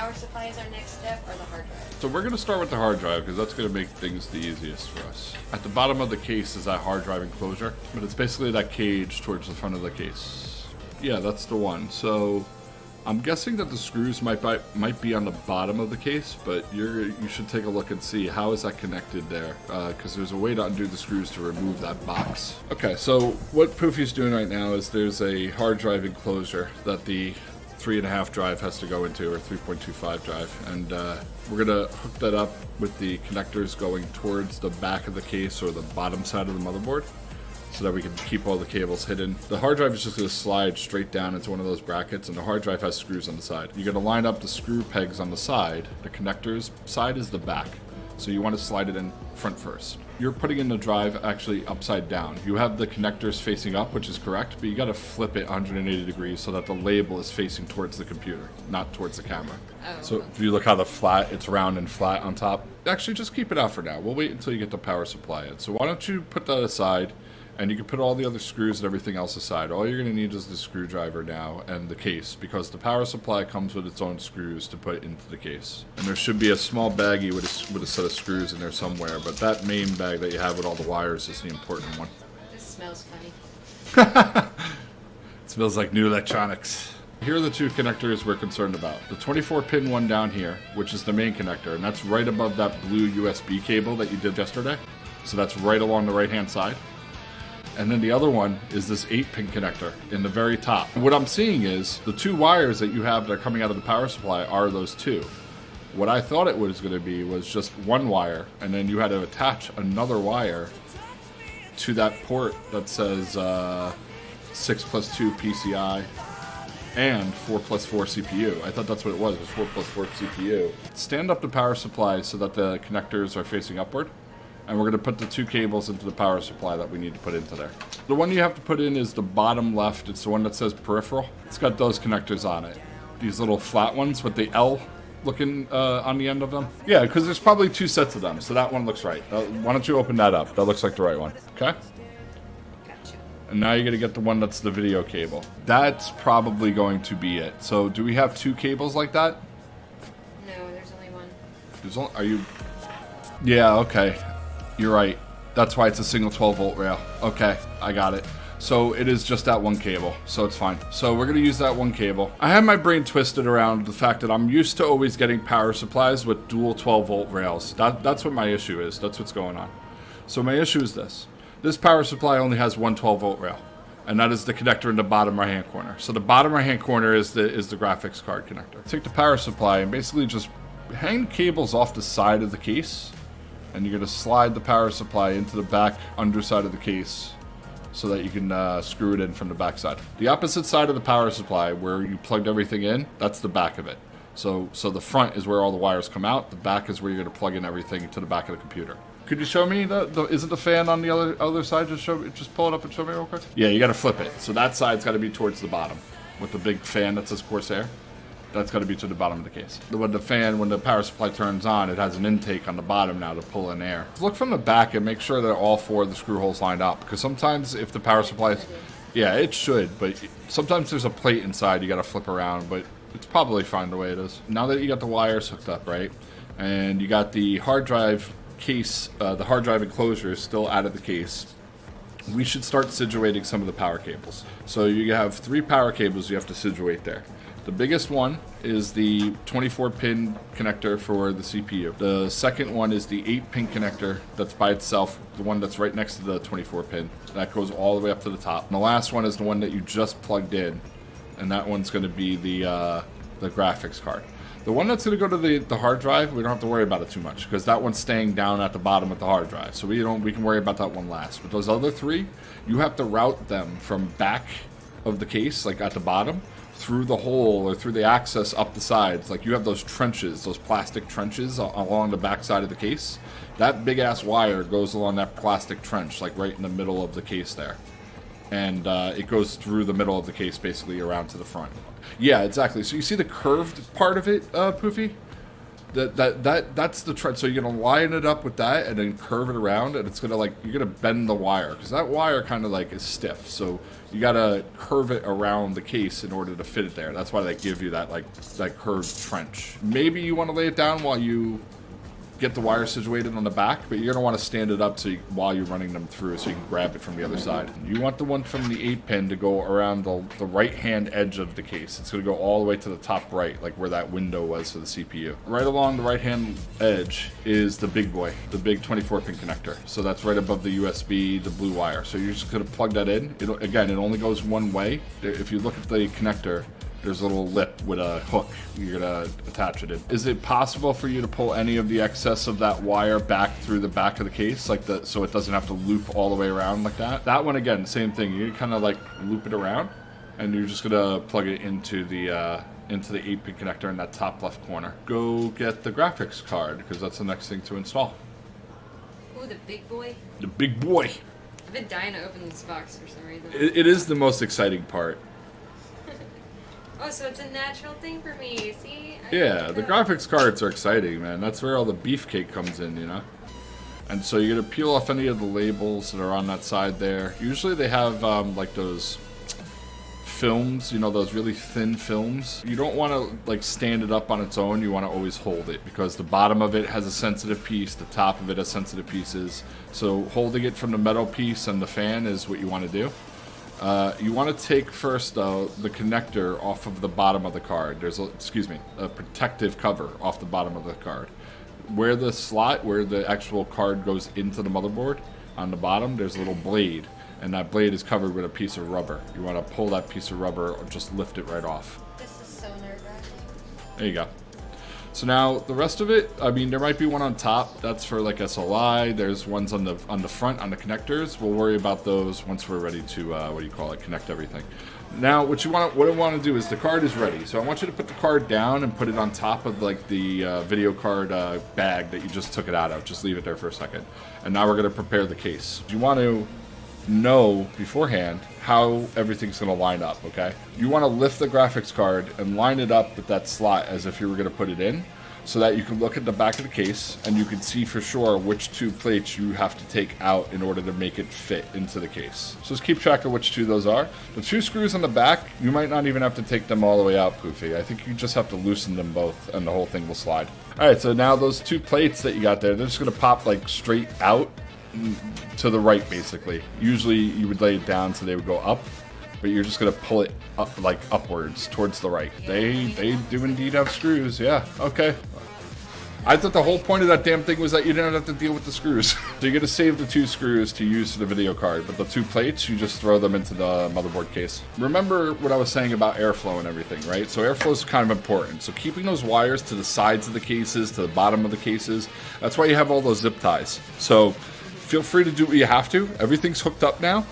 power supply as our next step, or the hard drive? So we're going to start with the hard drive because that's going to make things the easiest for us. At the bottom of the case is that hard drive enclosure, but it's basically that cage towards the front of the case. Yeah, that's the one. So I'm guessing that the screws might be on the bottom of the case, but you should take a look and see how is that connected there, because there's a way to undo the screws to remove that box. Okay, so what Poofie's doing right now is there's a hard drive enclosure that the 3.5 drive has to go into, or 3.25 drive, and we're gonna hook that up with the connectors going towards the back of the case or the bottom side of the motherboard, so that we can keep all the cables hidden. The hard drive is just going to slide straight down into one of those brackets, and the hard drive has screws on the side. You're going to line up the screw pegs on the side. The connectors side is the back, so you want to slide it in front first. You're putting in the drive actually upside down. You have the connectors facing up, which is correct, but you got to flip it 180 degrees so that the label is facing towards the computer, not towards the camera. Oh. So if you look how it's round and flat on top. Actually, just keep it out for now. We'll wait until you get the power supply in. So why don't you put that aside? And you can put all the other screws and everything else aside. All you're going to need is the screwdriver now and the case, because the power supply comes with its own screws to put into the case. And there should be a small baggie with a set of screws in there somewhere, but that main bag that you have with all the wires is the important one. This smells funny. It smells like new electronics. Here are the two connectors we're concerned about. The 24-pin one down here, which is the main connector, and that's right above that blue USB cable that you did yesterday. So that's right along the right-hand side. And then the other one is this 8-pin connector in the very top. And what I'm seeing is the two wires that you have that are coming out of the power supply are those two. What I thought it was going to be was just one wire, and then you had to attach another wire to that port that says 6+2 PCI and 4+4 CPU. I thought that's what it was 4+4 CPU. Stand up the power supply so that the connectors are facing upward. And we're going to put the two cables into the power supply that we need to put into there. The one you have to put in is the bottom left. It's the one that says peripheral. It's got those connectors on it. These little flat ones with the L looking on the end of them. Yeah, because there's probably two sets of them, so that one looks right. Why don't you open that up? That looks like the right one. Okay? Gotcha. And now you're going to get the one that's the video cable. That's probably going to be it. So do we have two cables like that? No, there's only one. There's only, are you... Yeah, okay. You're right. That's why it's a single 12-volt rail. Okay, I got it. So it is just that one cable, so it's fine. So we're going to use that one cable. I have my brain twisted around the fact that I'm used to always getting power supplies with dual 12-volt rails. That's what my issue is. That's what's going on. So my issue is this. This power supply only has one 12-volt rail, and that is the connector in the bottom right-hand corner. So the bottom right-hand corner is the graphics card connector. Take the power supply and basically just hang cables off the side of the case, and you're going to slide the power supply into the back underside of the case so that you can screw it in from the back side. The opposite side of the power supply, where you plugged everything in, that's the back of it. So the front is where all the wires come out. The back is where you're going to plug in everything to the back of the computer. Could you show me is it the fan on the other side? Just pull it up and show me real quick. Yeah, you got to flip it. So that side's got to be towards the bottom with the big fan that says Corsair. That's got to be to the bottom of the case. When the power supply turns on, it has an intake on the bottom now to pull in air. Look from the back and make sure that all four of the screw holes lined up, because sometimes if the power supply is, yeah, it should, but sometimes there's a plate inside you got to flip around, but it's probably fine the way it is. Now that you got the wires hooked up, right, and you got the hard drive case, the hard drive enclosure is still out of the case, we should start situating some of the power cables. So you have 3 power cables you have to situate there. The biggest one is the 24-pin connector for the CPU. The second one is the 8-pin connector that's by itself, the one that's right next to the 24-pin. That goes all the way up to the top. And the last one is the one that you just plugged in, and that one's going to be the graphics card. The one that's going to go to the hard drive, we don't have to worry about it too much, because that one's staying down at the bottom of the hard drive. So we can worry about that one last. But those other 3, you have to route them from back of the case, like at the bottom, through the hole or through the access up the sides. Like you have those trenches, those plastic trenches along the back side of the case. That big ass wire goes along that plastic trench, like right in the middle of the case there. And it goes through the middle of the case, basically around to the front. Yeah, exactly. So you see the curved part of it, Poofie? That's the trend. So you're gonna line it up with that, and then curve it around, and it's gonna like you're gonna bend the wire because that wire kind of like is stiff. So you gotta curve it around the case in order to fit it there. That's why they give you that like that curved trench. Maybe you want to lay it down while you get the wire situated on the back, but you're gonna want to stand it up so while you're running them through, so you can grab it from the other side. You want the one from the 8-pin to go around the right-hand edge of the case. It's gonna go all the way to the top right, like where that window was for the CPU. Right along the right-hand edge is the big boy, the big 24-pin connector. So that's right above the USB, the blue wire. So you're just gonna plug that in. Again, it only goes one way. If you look at the connector, there's a little lip with a hook. You're gonna attach it in. Is it possible for you to pull any of the excess of that wire back through the back of the case, so it doesn't have to loop all the way around like that? That one, again, same thing. You kind of like loop it around, and you're just gonna plug it into the 8-pin connector in that top left corner. Go get the graphics card because that's the next thing to install. Ooh, the big boy. The big boy. I've been dying to open this box for some reason. It is the most exciting part. Oh, so it's a natural thing for me. See? Yeah, the graphics cards are exciting, man. That's where all the beefcake comes in, you know? And so you're going to peel off any of the labels that are on that side there. Usually they have, like, those films, you know, those really thin films. You don't want to, like, stand it up on its own. You want to always hold it because the bottom of it has a sensitive piece. The top of it has sensitive pieces. So holding it from the metal piece and the fan is what you want to do. You want to take first, though, the connector off of the bottom of the card. There's a protective cover off the bottom of the card. Where the slot, where the actual card goes into the motherboard, on the bottom, there's a little blade. And that blade is covered with a piece of rubber. You want to pull that piece of rubber or just lift it right off. This is so nerve-wracking. There you go. So now the rest of it, I mean, there might be one on top. That's for like SLI. There's ones on the front on the connectors. We'll worry about those once we're ready to connect everything. Now, what I want to do is the card is ready. So I want you to put the card down and put it on top of like the video card bag that you just took it out of. Just leave it there for a second. And now we're going to prepare the case. You want to know beforehand how everything's going to line up, okay? You want to lift the graphics card and line it up with that slot as if you were going to put it in, so that you can look at the back of the case and you can see for sure which two plates you have to take out in order to make it fit into the case. So just keep track of which two those are. The two screws on the back, you might not even have to take them all the way out, Poofy. I think you just have to loosen them both and the whole thing will slide. Alright, so now those two plates that you got there, they're just going to pop like straight out to the right, basically. Usually you would lay it down so they would go up, but you're just gonna pull it up, like upwards towards the right. They do indeed have screws. Yeah, okay. I thought the whole point of that damn thing was that you didn't have to deal with the screws. So you're gonna save the two screws to use for the video card, but the two plates, you just throw them into the motherboard case. Remember what I was saying about airflow and everything, right? So airflow is kind of important. So keeping those wires to the sides of the cases, to the bottom of the cases, that's why you have all those zip ties. So feel free to do what you have to. Everything's hooked up now.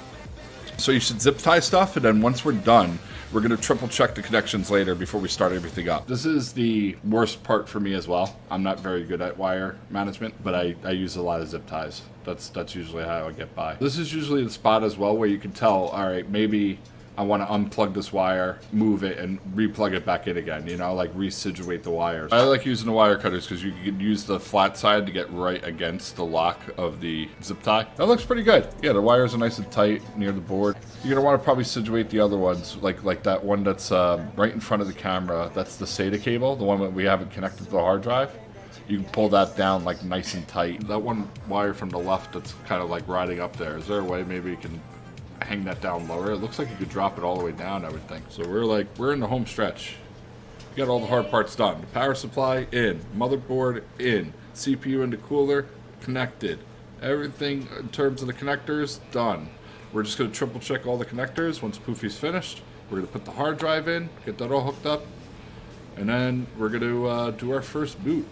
So you should zip tie stuff, and then once we're done, we're going to triple check the connections later before we start everything up. This is the worst part for me as well. I'm not very good at wire management, but I use a lot of zip ties. That's usually how I get by. This is usually the spot as well where you can tell, all right, maybe I want to unplug this wire, move it, and replug it back in again, you know, like resituate the wires. I like using the wire cutters because you can use the flat side to get right against the lock of the zip tie. That looks pretty good. Yeah, the wires are nice and tight near the board. You're going to want to probably situate the other ones, like that one that's right in front of the camera. That's the SATA cable, the one that we haven't connected to the hard drive. You can pull that down like nice and tight. That one wire from the left that's kind of like riding up there, is there a way maybe you can hang that down lower? It looks like you could drop it all the way down, I would think. So we're in the home stretch. We got all the hard parts done. The power supply in, motherboard in, CPU into cooler connected. Everything in terms of the connectors done. We're just going to triple check all the connectors. Once Poofy's finished, we're going to put the hard drive in, get that all hooked up, and then we're going to do our first boot.